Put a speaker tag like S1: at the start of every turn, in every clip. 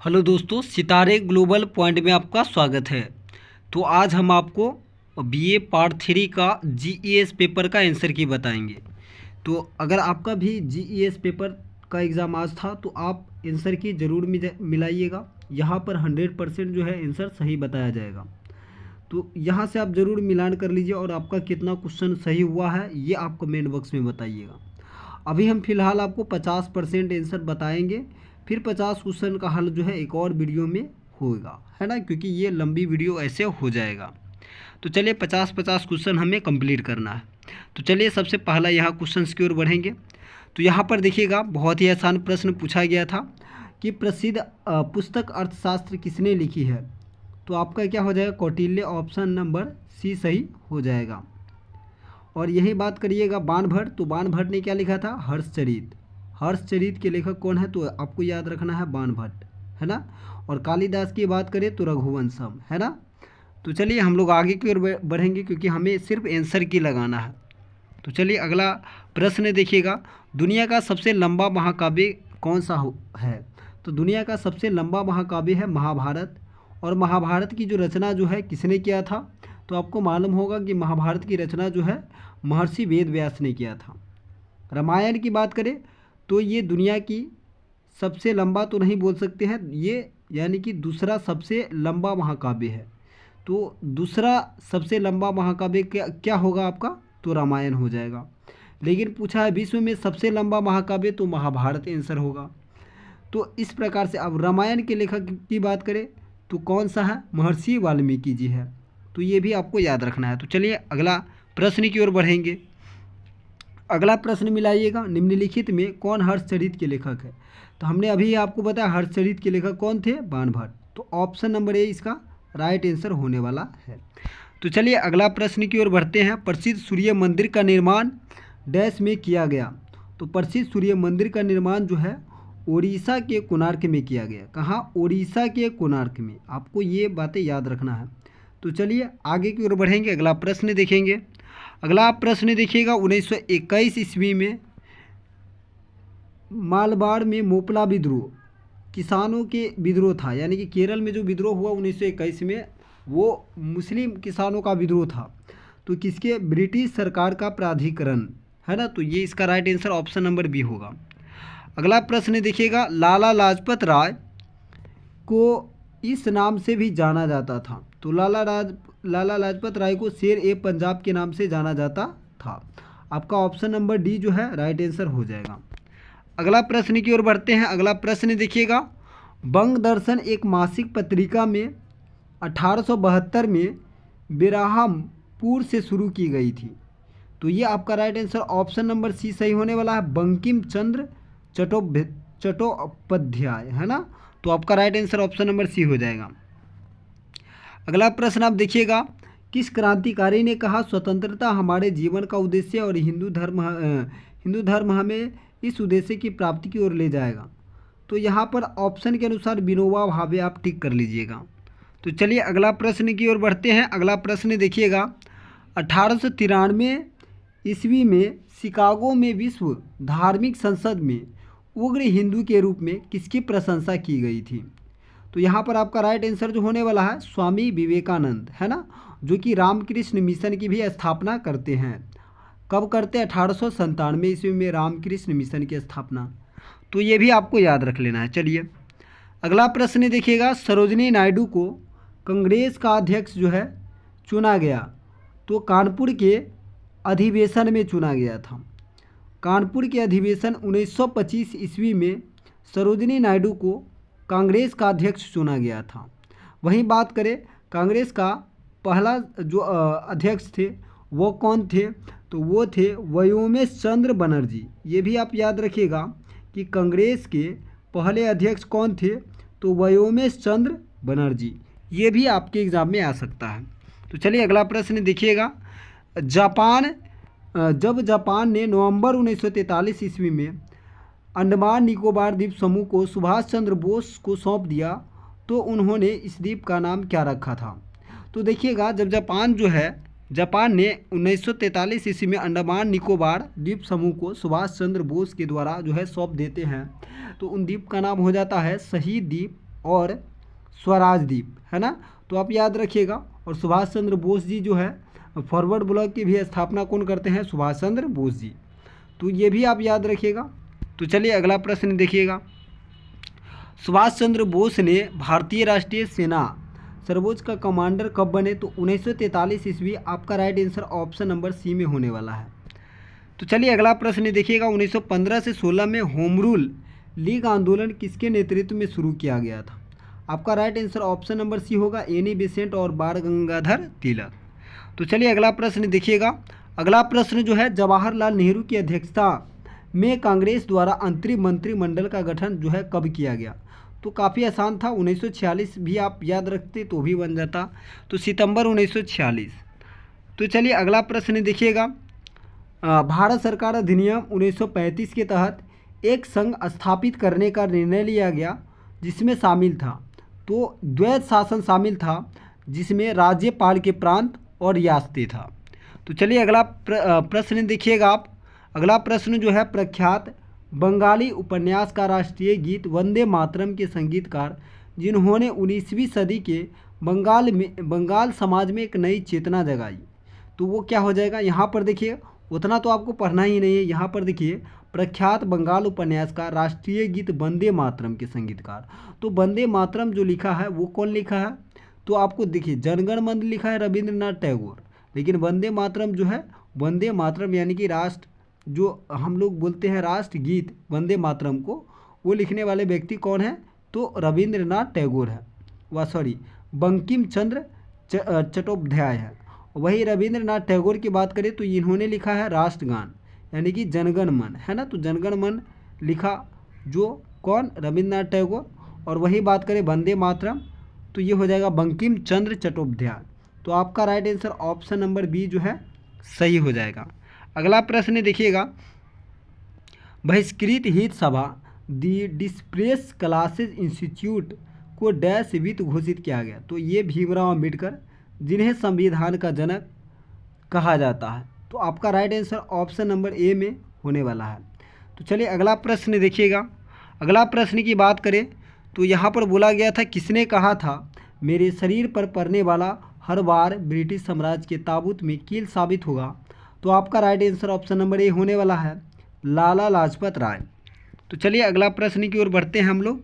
S1: Hello दोस्तों, सितारे global point में आपका स्वागत है। तो आज हम आपको बीए पार्ट 3 का जीईएस पेपर का आंसर की बताएंगे। तो अगर आपका भी जीईएस पेपर का एग्ज़ाम आज था तो आप आंसर की ज़रूर मिलाइएगा। यहाँ पर 100% जो है आंसर सही बताया जाएगा। तो यहाँ से आप ज़रूर मिलान कर लीजिए और आपका कितना क्वेश्चन सही हुआ है ये आप कमेंट बॉक्स में बताइएगा। अभी हम फिलहाल आपको 50% आंसर बताएंगे, फिर 50 क्वेश्चन का हल जो है एक और वीडियो में होगा, है ना, क्योंकि ये लंबी वीडियो ऐसे हो जाएगा। तो चलिए 50-50 क्वेश्चन हमें कंप्लीट करना है। तो चलिए सबसे पहला यहाँ क्वेश्चन की ओर बढ़ेंगे। तो यहाँ पर देखिएगा बहुत ही आसान प्रश्न पूछा गया था कि प्रसिद्ध पुस्तक अर्थशास्त्र किसने लिखी है। तो आपका क्या हो जाएगा, कौटिल्य, ऑप्शन नंबर सी सही हो जाएगा। और यही बात करिएगा बाणभट्ट, तो बाणभट्ट ने क्या लिखा था, हर्षचरित। हर्षचरित के लेखक कौन है, तो आपको याद रखना है बाणभट्ट, है ना। और कालिदास की बात करें तो रघुवंशम, है ना। तो चलिए हम लोग आगे की ओर बढ़ेंगे क्योंकि हमें सिर्फ आंसर की लगाना है। तो चलिए अगला प्रश्न देखिएगा, दुनिया का सबसे लंबा महाकाव्य कौन सा है। तो दुनिया का सबसे लंबा महाकाव्य है महाभारत। और महाभारत की जो रचना जो है किसने किया था, तो आपको मालूम होगा कि महाभारत की रचना जो है महर्षि वेद व्यास ने किया था। रामायण की बात करें तो ये दुनिया की सबसे लंबा तो नहीं बोल सकते हैं, ये यानी कि दूसरा सबसे लंबा महाकाव्य है। तो दूसरा सबसे लंबा महाकाव्य क्या होगा आपका, तो रामायण हो जाएगा। लेकिन पूछा है विश्व में सबसे लंबा महाकाव्य, तो महाभारत आंसर होगा। तो इस प्रकार से अब रामायण के लेखक की बात करें तो कौन सा है, महर्षि वाल्मीकि जी है। तो ये भी आपको याद रखना है। तो चलिए अगला प्रश्न की ओर बढ़ेंगे। अगला प्रश्न मिलाइएगा, निम्नलिखित में कौन हर्षचरित के लेखक है। तो हमने अभी आपको बताया हर्षचरित के लेखक कौन थे, बाणभट्ट। तो ऑप्शन नंबर ए इसका राइट आंसर होने वाला है। तो चलिए अगला प्रश्न की ओर बढ़ते हैं। प्रसिद्ध सूर्य मंदिर का निर्माण डैश में किया गया। तो प्रसिद्ध सूर्य मंदिर का निर्माण जो है उड़ीसा के कोणार्क में किया गया। कहाँ, उड़ीसा के कोणार्क में। आपको ये बातें याद रखना है। तो चलिए आगे की ओर बढ़ेंगे, अगला प्रश्न देखेंगे। अगला प्रश्न देखिएगा, 1921 ईस्वी में मालबाड़ में मोपला विद्रोह किसानों के विद्रोह था, यानी कि केरल में जो विद्रोह हुआ 1921 में वो मुस्लिम किसानों का विद्रोह था। तो किसके, ब्रिटिश सरकार का प्राधिकरण, है ना। तो ये इसका right answer option number B होगा। अगला प्रश्न देखिएगा, लाला लाजपत राय को इस नाम से भी जाना जाता था। तो लाला लाजपत राय को शेर ए पंजाब के नाम से जाना जाता था। आपका ऑप्शन नंबर डी जो है राइट आंसर हो जाएगा। अगला प्रश्न की ओर बढ़ते हैं। अगला प्रश्न देखिएगा, बंग दर्शन एक मासिक पत्रिका में 1872 में बेरहामपुर से शुरू की गई थी। तो ये आपका right answer option number C सही होने वाला है, बंकिम चंद्र चट्टोपाध्याय, है ना। तो आपका right answer option number C हो जाएगा। अगला प्रश्न आप देखिएगा, किस क्रांतिकारी ने कहा स्वतंत्रता हमारे जीवन का उद्देश्य और हिंदू धर्म हमें इस उद्देश्य की प्राप्ति की ओर ले जाएगा। तो यहाँ पर ऑप्शन के अनुसार विनोबा भावे आप टिक कर लीजिएगा। तो चलिए अगला प्रश्न की ओर बढ़ते हैं। अगला प्रश्न देखिएगा, 1893 ईस्वी में शिकागो में विश्व धार्मिक संसद में उग्र हिंदू के रूप में किसकी प्रशंसा की गई थी। तो यहाँ पर आपका राइट आंसर जो होने वाला है स्वामी विवेकानंद, है ना, जो कि रामकृष्ण मिशन की भी स्थापना करते हैं। कब करते हैं, 1897 ईस्वी में रामकृष्ण मिशन की स्थापना। तो ये भी आपको याद रख लेना है। चलिए अगला प्रश्न देखिएगा, सरोजिनी नायडू को कांग्रेस का अध्यक्ष जो है चुना गया, तो कानपुर के अधिवेशन में चुना गया था। कानपुर के अधिवेशन 1925 ईस्वी में सरोजिनी नायडू को कांग्रेस का अध्यक्ष चुना गया था। वहीं बात करें कांग्रेस का पहला जो अध्यक्ष थे वो कौन थे, तो वो थे व्योमेश चंद्र बनर्जी। ये भी आप याद रखिएगा कि कांग्रेस के पहले अध्यक्ष कौन थे, तो व्योमेश चंद्र बनर्जी। ये भी आपके एग्ज़ाम में आ सकता है। तो चलिए अगला प्रश्न देखिएगा, जब जापान ने नवंबर 1943 ईस्वी में अंडमान निकोबार द्वीप समूह को सुभाष चंद्र बोस को सौंप दिया, तो उन्होंने इस द्वीप का नाम क्या रखा था। तो देखिएगा, जब जापान ने 1943 ईस्वी में अंडमान निकोबार द्वीप समूह को सुभाष चंद्र बोस के द्वारा जो है सौंप देते हैं, तो उन द्वीप का नाम हो जाता है शहीद द्वीप और स्वराज द्वीप, है ना। तो आप याद रखिएगा। और सुभाष चंद्र बोस जी जो है फॉरवर्ड ब्लॉक की भी स्थापना कौन करते हैं? सुभाष चंद्र बोस जी। तो ये भी आप याद रखिएगा। तो चलिए अगला प्रश्न देखिएगा। सुभाष चंद्र बोस ने भारतीय राष्ट्रीय सेना सर्वोच्च का कमांडर कब बने? तो 1943 ईस्वी। आपका right answer option number C में होने वाला है। तो चलिए अगला प्रश्न देखिएगा। 1915 से 16 में होम रूल लीग आंदोलन किसके नेतृत्व में शुरू किया गया था? आपका right answer option number C होगा, एनी बेसेंट और बाल गंगाधर तिलक। तो चलिए अगला प्रश्न देखिएगा। अगला प्रश्न जो है, जवाहरलाल नेहरू की अध्यक्षता में कांग्रेस द्वारा अंतरिम मंत्रिमंडल का गठन जो है कब किया गया? तो काफ़ी आसान था, 1946 भी आप याद रखते तो भी बन जाता। तो सितंबर 1946। तो चलिए अगला प्रश्न देखिएगा। भारत सरकार अधिनियम 1935 के तहत एक संघ स्थापित करने का निर्णय लिया गया जिसमें शामिल था, तो द्वैत शासन शामिल था जिसमें राज्यपाल के प्रांत और रियासतें था। तो चलिए अगला प्रश्न देखिएगा आप। अगला प्रश्न जो है, प्रख्यात बंगाली उपन्यास का राष्ट्रीय गीत वंदे मातरम के संगीतकार जिन्होंने 19वीं सदी के बंगाल समाज में एक नई चेतना जगाई, तो वो क्या हो जाएगा? यहाँ पर देखिए, उतना तो आपको पढ़ना ही नहीं है। यहाँ पर देखिए, प्रख्यात बंगाल उपन्यास का राष्ट्रीय गीत वंदे मातरम के संगीतकार। तो वंदे मातरम जो लिखा है वो कौन लिखा है? तो आपको देखिए, जनगण मन लिखा है रविंद्रनाथ टैगोर, लेकिन वंदे मातरम जो है, वंदे मातरम यानी कि राष्ट्र जो हम लोग बोलते हैं राष्ट्र गीत वंदे मातरम को, वो लिखने वाले व्यक्ति कौन है? तो रविंद्रनाथ टैगोर है, बंकिम चंद्र चट्टोपाध्याय है। वही रविंद्रनाथ टैगोर की बात करें तो इन्होंने लिखा है राष्ट्रगान यानी कि जनगण मन, है ना। तो जनगण मन लिखा जो कौन? रविंद्रनाथ टैगोर। और वही बात करें वंदे मातरम तो ये हो जाएगा बंकिम चंद्र चट्टोपाध्याय। तो आपका right answer option number B जो है सही हो जाएगा। अगला प्रश्न देखिएगा। बहिष्कृत हित सभा दी डिस्प्रेस क्लासेस इंस्टीट्यूट को डैश वित्त घोषित किया गया? तो ये भीमराव अम्बेडकर जिन्हें संविधान का जनक कहा जाता है। तो आपका right answer option number A में होने वाला है। तो चलिए अगला प्रश्न देखिएगा। अगला प्रश्न की बात करें तो यहाँ पर बोला गया था, किसने कहा था मेरे शरीर पर पड़ने वाला हर बार ब्रिटिश साम्राज्य के ताबूत में कील साबित होगा? तो आपका right answer option number A होने वाला है, लाला लाजपत राय। तो चलिए अगला प्रश्न की ओर बढ़ते हैं हम लोग।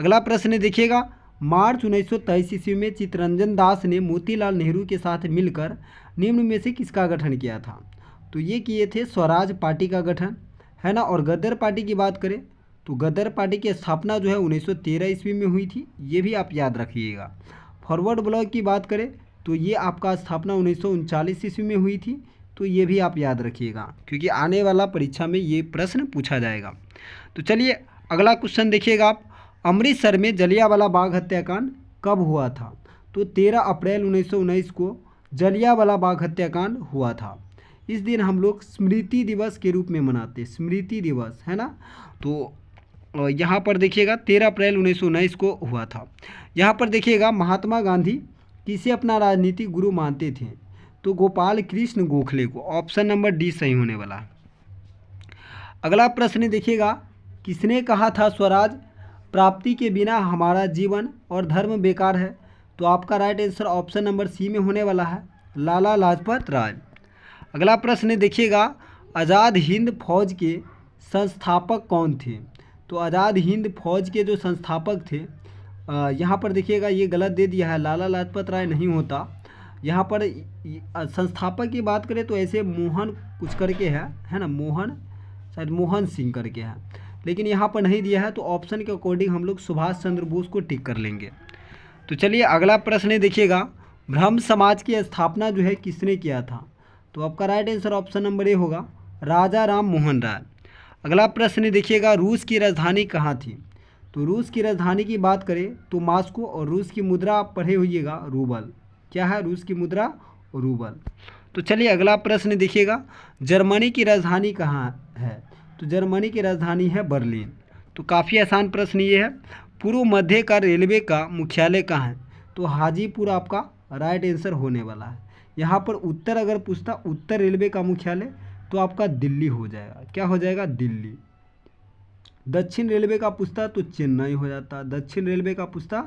S1: अगला प्रश्न देखिएगा। मार्च 1923 ईस्वी में चित्तरंजन दास ने मोतीलाल नेहरू के साथ मिलकर निम्न में से किसका गठन किया था? तो ये किए थे स्वराज पार्टी का गठन, है ना। और गदर पार्टी की बात करें तो गदर पार्टी की स्थापना जो है 1913 ईस्वी में हुई थी, ये भी आप याद रखिएगा। फॉरवर्ड ब्लॉक की बात करें तो ये आपका स्थापना 1939 ईस्वी में हुई थी, तो ये भी आप याद रखिएगा क्योंकि आने वाला परीक्षा में ये प्रश्न पूछा जाएगा। तो चलिए अगला क्वेश्चन देखिएगा आप। अमृतसर में जलियांवाला बाग हत्याकांड कब हुआ था? तो 13 अप्रैल 1919 को जलियांवाला बाग हत्याकांड हुआ था। इस दिन हम लोग स्मृति दिवस के रूप में मनाते, स्मृति दिवस, है ना। तो यहाँ पर देखिएगा 13 अप्रैल 1919 को हुआ था। यहाँ पर देखिएगा महात्मा गांधी किसे अपना राजनीतिक गुरु मानते थे? तो गोपाल कृष्ण गोखले को। ऑप्शन नंबर डी सही होने वाला है। अगला प्रश्न देखिएगा। किसने कहा था स्वराज प्राप्ति के बिना हमारा जीवन और धर्म बेकार है? तो आपका right answer option number C में होने वाला है, लाला लाजपत राय। अगला प्रश्न देखिएगा। आज़ाद हिंद फौज के संस्थापक कौन थे? तो आज़ाद हिंद फौज के जो संस्थापक थे, यहाँ पर देखिएगा ये गलत दे दिया है, लाला लाजपत राय नहीं होता। यहाँ पर संस्थापक की बात करें तो ऐसे मोहन कुछ करके है ना, मोहन शायद मोहन सिंह करके है, लेकिन यहाँ पर नहीं दिया है। तो ऑप्शन के अकॉर्डिंग हम लोग सुभाष चंद्र बोस को टिक कर लेंगे। तो चलिए अगला प्रश्न देखिएगा। ब्रह्म समाज की स्थापना जो है किसने किया था? तो आपका right answer option number A होगा, राजा राम मोहन राय। अगला प्रश्न देखिएगा। रूस की राजधानी कहाँ थी? तो रूस की राजधानी की बात करें तो मॉस्को, और रूस की मुद्रा आप पढ़े होइएगा रूबल। क्या है रूस की मुद्रा? रूबल। तो चलिए अगला प्रश्न देखिएगा। जर्मनी की राजधानी कहाँ है? तो जर्मनी की राजधानी है बर्लिन। तो काफ़ी आसान प्रश्न ये है। पूर्व मध्य का रेलवे का मुख्यालय कहाँ है? तो हाजीपुर आपका राइट आंसर होने वाला है। यहाँ पर उत्तर अगर पूछता उत्तर रेलवे का मुख्यालय तो आपका दिल्ली हो जाएगा। क्या हो जाएगा? दिल्ली। दक्षिण रेलवे का पूछता तो चेन्नई हो जाता, दक्षिण रेलवे का पूछता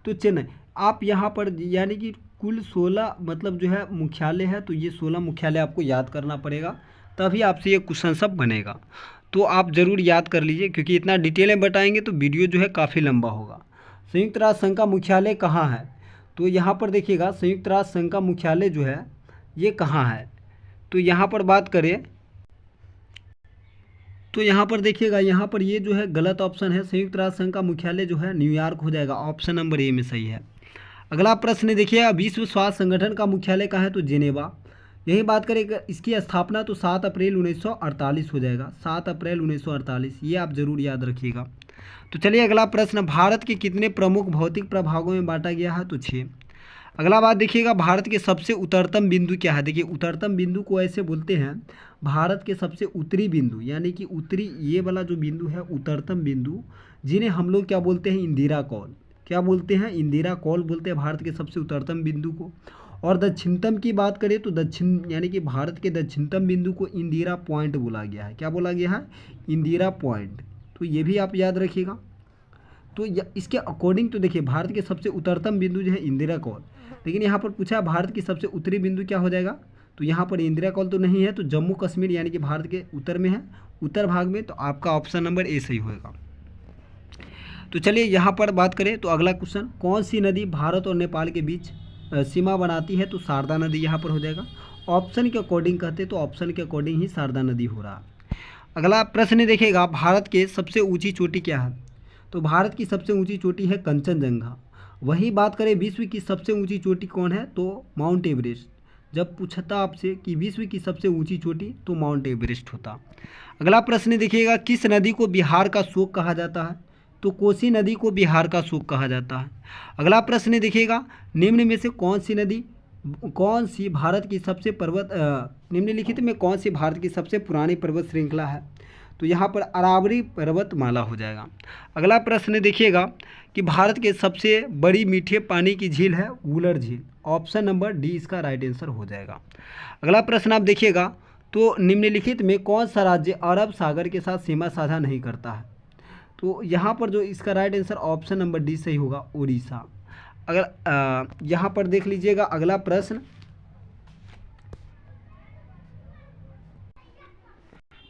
S1: तो चेन्नई। आप यहाँ पर यानी कि कुल 16 मतलब जो है मुख्यालय है, तो ये 16 मुख्यालय आपको याद करना पड़ेगा, तभी आपसे ये क्वेश्चन सब बनेगा। तो आप ज़रूर याद कर लीजिए, क्योंकि इतना डिटेल में बताएंगे तो वीडियो जो है काफ़ी लंबा होगा। संयुक्त राष्ट्र संघ का मुख्यालय कहाँ है? तो यहाँ पर देखिएगा संयुक्त राष्ट्र संघ का मुख्यालय जो है ये कहाँ है, तो यहाँ पर बात करें तो यहाँ पर देखिएगा, यहाँ पर ये जो है गलत ऑप्शन है। संयुक्त राष्ट्र संघ का मुख्यालय जो है न्यूयॉर्क हो जाएगा, ऑप्शन नंबर ए में सही है। अगला प्रश्न देखिए, विश्व स्वास्थ्य संगठन का मुख्यालय कहाँ है? तो जेनेवा। यही बात करें इसकी स्थापना तो 7 अप्रैल 1948 हो जाएगा, 7 अप्रैल 1948, ये आप जरूर याद रखिएगा। तो चलिए अगला प्रश्न, भारत के कितने प्रमुख भौतिक प्रभागों में बांटा गया है? तो 6। अगला बात देखिएगा, भारत के सबसे उत्तरतम बिंदु क्या है? देखिए उत्तरतम बिंदु को ऐसे बोलते हैं, भारत के सबसे उत्तरी बिंदु, यानी कि उत्तरी ये वाला जो बिंदु है उत्तरतम बिंदु, जिन्हें हम लोग क्या बोलते हैं? इंदिरा कॉल। क्या बोलते हैं? इंदिरा कॉल बोलते हैं भारत के सबसे उत्तरतम बिंदु को। और दक्षिणतम की बात करें तो दक्षिण यानी कि भारत के दक्षिणतम बिंदु को इंदिरा पॉइंट बोला गया है। क्या बोला गया है? इंदिरा पॉइंट। तो ये भी आप याद रखिएगा। तो इसके अकॉर्डिंग तो देखिए भारत के सबसे उत्तरतम बिंदु जो है इंदिरा कॉल, लेकिन यहाँ पर पूछा भारत की सबसे उत्तरी बिंदु क्या हो जाएगा? तो यहाँ पर इंदिरा कॉल तो नहीं है, तो जम्मू कश्मीर यानी कि भारत के उत्तर में है, उत्तर भाग में, तो आपका ऑप्शन नंबर ए सही होगा। तो चलिए यहाँ पर बात करें तो अगला क्वेश्चन, कौन सी नदी भारत और नेपाल के बीच सीमा बनाती है? तो शारदा नदी यहाँ पर हो जाएगा। ऑप्शन के अकॉर्डिंग कहते तो ऑप्शन के अकॉर्डिंग ही शारदा नदी हो रहा। अगला प्रश्न देखिएगा, भारत के सबसे ऊंची चोटी क्या है? तो भारत की सबसे ऊंची चोटी है कंचनजंगा। वही बात करें विश्व की सबसे ऊंची चोटी कौन है? तो माउंट एवरेस्ट। जब पूछता आपसे कि विश्व की सबसे ऊंची चोटी, तो माउंट एवरेस्ट होता। अगला प्रश्न देखिएगा, किस नदी को बिहार का शोक कहा जाता है? तो कोसी नदी को बिहार का शोक कहा जाता है। अगला प्रश्न देखिएगा, निम्न में से कौन सी भारत की सबसे निम्नलिखित में कौन सी भारत की सबसे पुरानी पर्वत श्रृंखला है? तो यहाँ पर अरावली पर्वतमाला हो जाएगा। अगला प्रश्न देखिएगा कि भारत के सबसे बड़ी मीठे पानी की झील है वुलर झील, ऑप्शन नंबर डी इसका राइट आंसर हो जाएगा। अगला प्रश्न आप देखिएगा, तो निम्नलिखित में कौन सा राज्य अरब सागर के साथ सीमा साझा नहीं करता है? तो यहाँ पर जो इसका right answer option number D सही होगा, उड़ीसा। अगर यहाँ पर देख लीजिएगा अगला प्रश्न,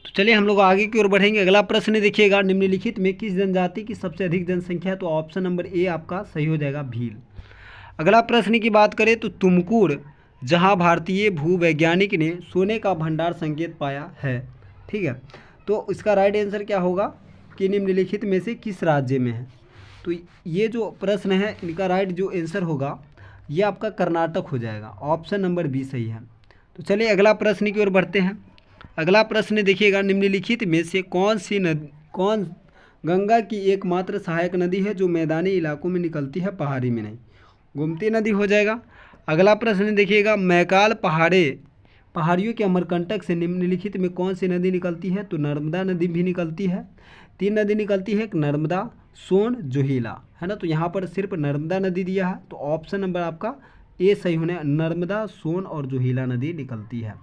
S1: तो चलिए हम लोग आगे की ओर बढ़ेंगे। अगला प्रश्न देखिएगा, निम्नलिखित में किस जनजाति की सबसे अधिक जनसंख्या है? तो ऑप्शन नंबर ए आपका सही हो जाएगा, भील। अगला प्रश्न की बात करें तो तुमकुर, जहां भारतीय भूवैज्ञानिक ने सोने का भंडार संकेत पाया है, ठीक है, तो इसका राइट आंसर क्या होगा कि निम्नलिखित में से किस राज्य में है? तो ये जो प्रश्न है इनका राइट जो आंसर होगा ये आपका कर्नाटक हो जाएगा, ऑप्शन नंबर बी सही है। तो चलिए अगला प्रश्न की ओर बढ़ते हैं। अगला प्रश्न देखिएगा, निम्नलिखित में से कौन गंगा की एकमात्र सहायक नदी है जो मैदानी इलाकों में निकलती है, पहाड़ी में नहीं? गोमती नदी हो जाएगा। अगला प्रश्न देखिएगा, मैकाल पहाड़ियों के अमरकंटक से निम्नलिखित में कौन सी नदी निकलती है? तो नर्मदा नदी भी निकलती है। 3 नदी निकलती है, नर्मदा, सोन, जोहिला, है ना। तो यहाँ पर सिर्फ नर्मदा नदी दिया है, तो ऑप्शन नंबर आपका ए सही होने, नर्मदा, सोन और जोहिला नदी निकलती है,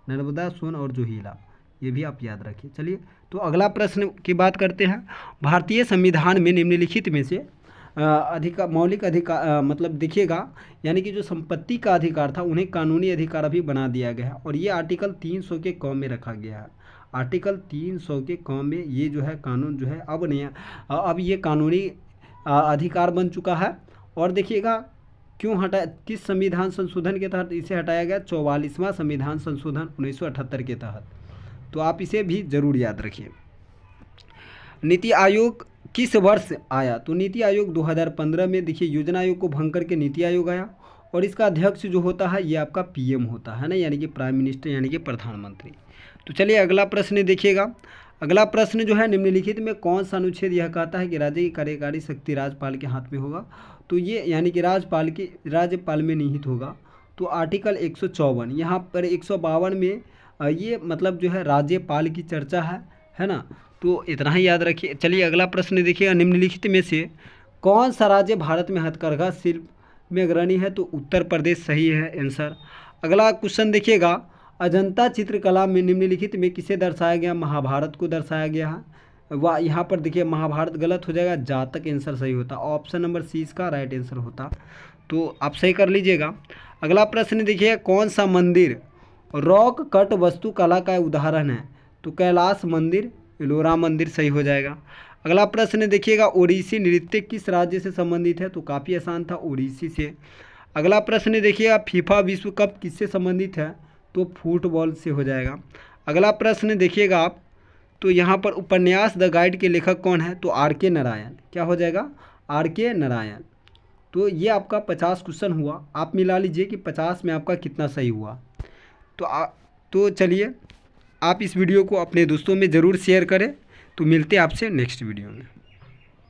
S1: नर्मदा, सोन और जोहिला, ये भी आप याद रखिए। चलिए तो अगला प्रश्न की बात करते हैं। भारतीय संविधान में निम्नलिखित में से मौलिक अधिकार मतलब देखिएगा, यानी कि जो संपत्ति का अधिकार था उन्हें कानूनी अधिकार अभी बना दिया गया है, और ये आर्टिकल 300 के क में रखा गया है। आर्टिकल 300 के क में ये जो है कानून जो है अब नहीं, अब ये कानूनी अधिकार बन चुका है। और देखिएगा किस संविधान संशोधन के तहत इसे हटाया गया? 44वां संविधान संशोधन 1978 के तहत। तो आप इसे भी ज़रूर याद रखिए। नीति आयोग किस वर्ष आया? तो नीति आयोग 2015 में, देखिए योजना आयोग को भंग करके नीति आयोग आया, और इसका अध्यक्ष जो होता है ये आपका पीएम होता है ना, यानी कि प्राइम मिनिस्टर, यानी कि प्रधानमंत्री। तो चलिए अगला प्रश्न देखिएगा। अगला प्रश्न जो है, निम्नलिखित में कौन सा अनुच्छेद यह कहता है कि राज्य की कार्यकारी शक्ति राज्यपाल के हाथ में होगा? तो ये यानी कि राज्यपाल में निहित होगा। तो आर्टिकल 154, यहाँ पर 152 में ये मतलब जो है राज्यपाल की चर्चा है ना। तो इतना ही याद रखिए। चलिए अगला प्रश्न देखिएगा, निम्नलिखित में से कौन सा राज्य भारत में हथकरघा शिल्प में अग्रणी है? तो उत्तर प्रदेश सही है आंसर। अगला क्वेश्चन देखिएगा, अजंता चित्रकला में निम्नलिखित में किसे दर्शाया गया? महाभारत को दर्शाया गया है। वह यहाँ पर देखिए महाभारत गलत हो जाएगा, जातक आंसर सही होता। ऑप्शन नंबर सी इसका राइट आंसर होता। तो आप सही कर लीजिएगा। अगला प्रश्न देखिए, कौन सा मंदिर रॉक कट वास्तुकला का उदाहरण है? तो कैलाश मंदिर, एलोरा मंदिर सही हो जाएगा। अगला प्रश्न देखिएगा, ओडिसी नृत्य किस राज्य से संबंधित है? तो काफ़ी आसान था, ओडिसी से। अगला प्रश्न देखिएगा, फीफा विश्व कप किससे संबंधित है? तो फुटबॉल से हो जाएगा। अगला प्रश्न देखिएगा आप, तो यहाँ पर उपन्यास द गाइड के लेखक कौन है? तो आर के नारायण। क्या हो जाएगा? आर के नारायण। तो ये आपका 50 क्वेश्चन हुआ। आप मिला लीजिए कि 50 में आपका कितना सही हुआ। तो चलिए, आप इस वीडियो को अपने दोस्तों में ज़रूर शेयर करें। तो मिलते हैं आपसे नेक्स्ट वीडियो में।